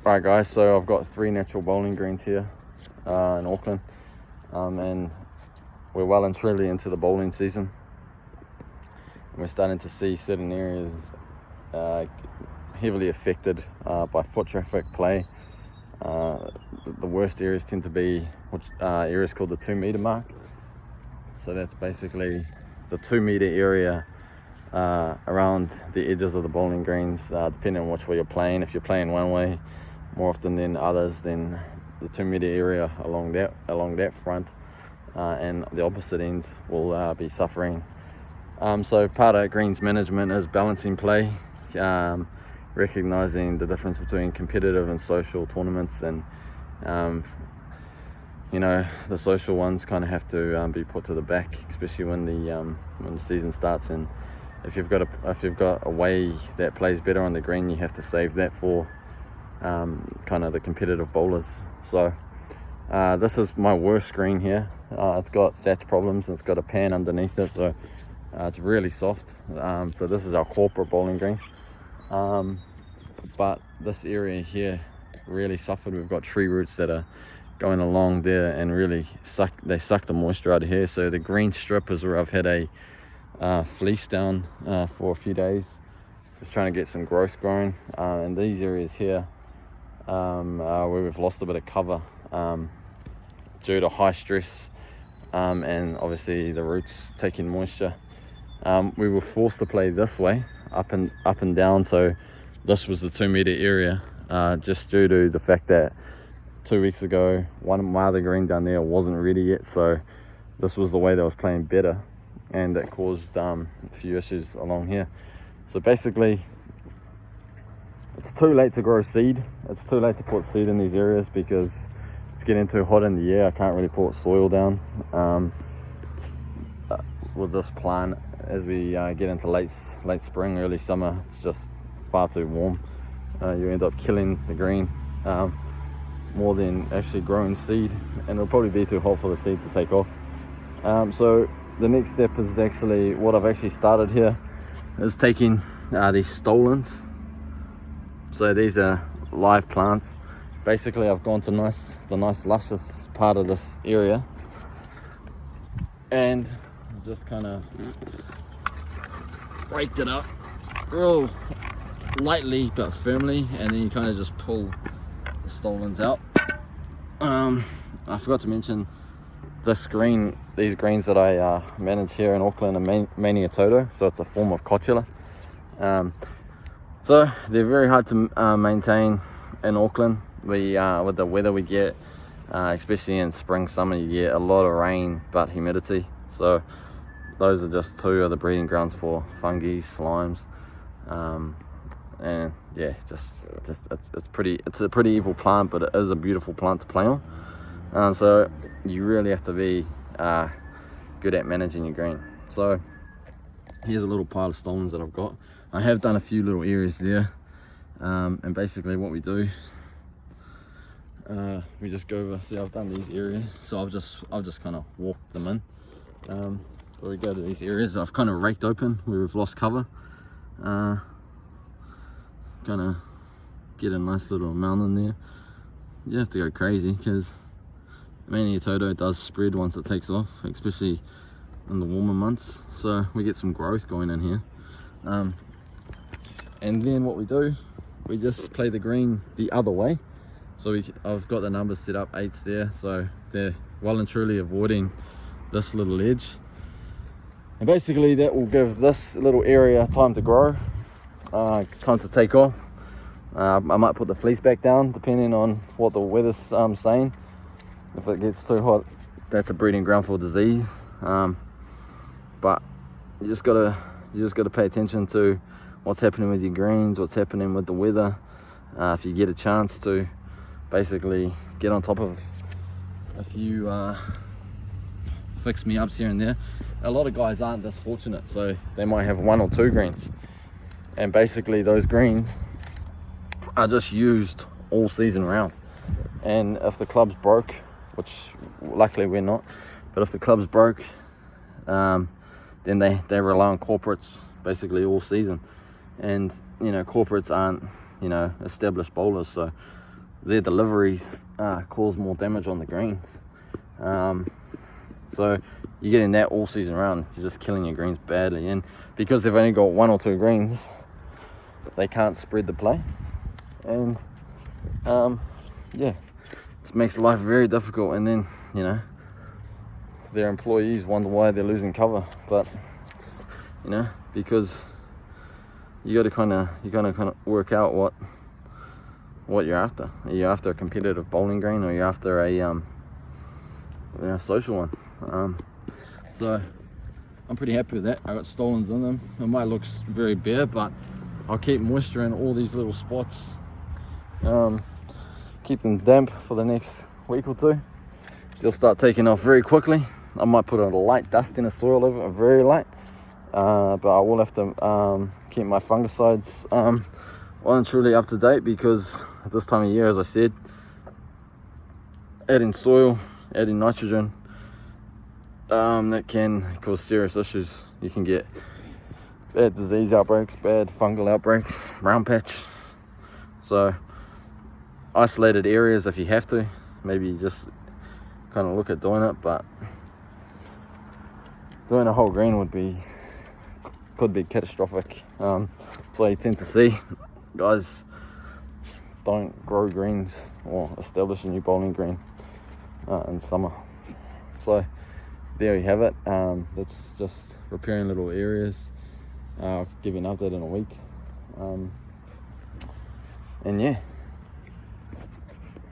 Right guys, so I've got 3 natural bowling greens here in Auckland, and we're well and truly into the bowling season. We're starting to see certain areas heavily affected by foot traffic play. The worst areas tend to be areas called the 2 metre mark. So that's basically the 2 metre area around the edges of the bowling greens, depending on which way you're playing. If you're playing one way more often than others, then the 2 metre area along that front and the opposite ends will be suffering. So part of greens management is balancing play, recognizing the difference between competitive and social tournaments, and the social ones kind of have to be put to the back, especially when the season starts. And if you've got a way that plays better on the green, you have to save that for kind of the competitive bowlers. So this is my worst green here. It's got thatch problems and it's got a pan underneath it, so it's really soft. So this is our corporate bowling green, but this area here really suffered. We've got tree roots that are going along there and really suck the moisture out of here. So the green strip is where I've had a fleece down for a few days, just trying to get some growth growing. And these areas here where we've lost a bit of cover due to high stress and obviously the roots taking moisture. We were forced to play this way, up and down. So this was the 2 metre area, just due to the fact that 2 weeks ago one of my other green down there wasn't ready yet, so this was the way that was playing better, and that caused a few issues along here. So basically it's too late to grow seed. It's too late to put seed in these areas because it's getting too hot in the year. I can't really put soil down with this plant. As we get into late spring, early summer, it's just far too warm. You end up killing the green more than actually growing seed, and it'll probably be too hot for the seed to take off. So the next step is actually what I've actually started here, is taking these stolons. So these are live plants. Basically I've gone to the nice luscious part of this area and just kind of raked it up real lightly but firmly, and then you kind of just pull the stolons out. I forgot to mention these greens that I manage here in Auckland are Mania Toto, so it's a form of cotula. So they're very hard to maintain in Auckland. With the weather we get, especially in spring, summer, you get a lot of rain but humidity. So those are just 2 of the breeding grounds for fungi, slimes, and yeah, it's a pretty evil plant, but it is a beautiful plant to play on. So you really have to be good at managing your green. So here's a little pile of stolons that I've got. I have done a few little areas there, and basically what we do, we just go over. See, I've done these areas, so I've just kind of walked them in. So we go to these areas I've kind of raked open where we've lost cover. Kind of get a nice little amount in there. You have to go crazy because Mania Toto does spread once it takes off, especially in the warmer months. So we get some growth going in here. And then what we do, we just play the green the other way. So I've got the numbers set up, 8s there, so they're well and truly avoiding this little edge. And basically that will give this little area time to grow, time to take off. I might put the fleece back down depending on what the weather's saying. If it gets too hot, that's a breeding ground for disease. But you just gotta pay attention to what's happening with your greens, what's happening with the weather. If you get a chance to basically get on top of a few fix me ups here and there. A lot of guys aren't this fortunate, so they might have 1 or 2 greens, and basically those greens are just used all season round. And if the club's broke, which luckily we're not, but if the club's broke, then they rely on corporates basically all season. And corporates aren't established bowlers, so their deliveries cause more damage on the greens. So you're getting that all season round. You're just killing your greens badly, and because they've only got 1 or 2 greens, they can't spread the play, and yeah, it makes life very difficult. And then, you know, their employees wonder why they're losing cover, but you know, because you got to kind of work out what you're after. Are you after a competitive bowling green, or are you after a social one? So I'm pretty happy with that. I got stolons in them. It might look very bare, but I'll keep moisture in all these little spots. Keep them damp for the next week or 2. They'll start taking off very quickly. I might put a light dust in the soil over it, very light. But I will have to keep my fungicides well and truly up to date, because at this time of year, as I said, adding soil, adding nitrogen, that can cause serious issues. You can get bad disease outbreaks, bad fungal outbreaks, brown patch. So isolated areas if you have to, maybe just kind of look at doing it, but doing a whole green could be catastrophic. So you tend to see guys don't grow greens or establish a new bowling green in summer. So there you have it. That's just repairing little areas. I'll give you an update in a week. And yeah,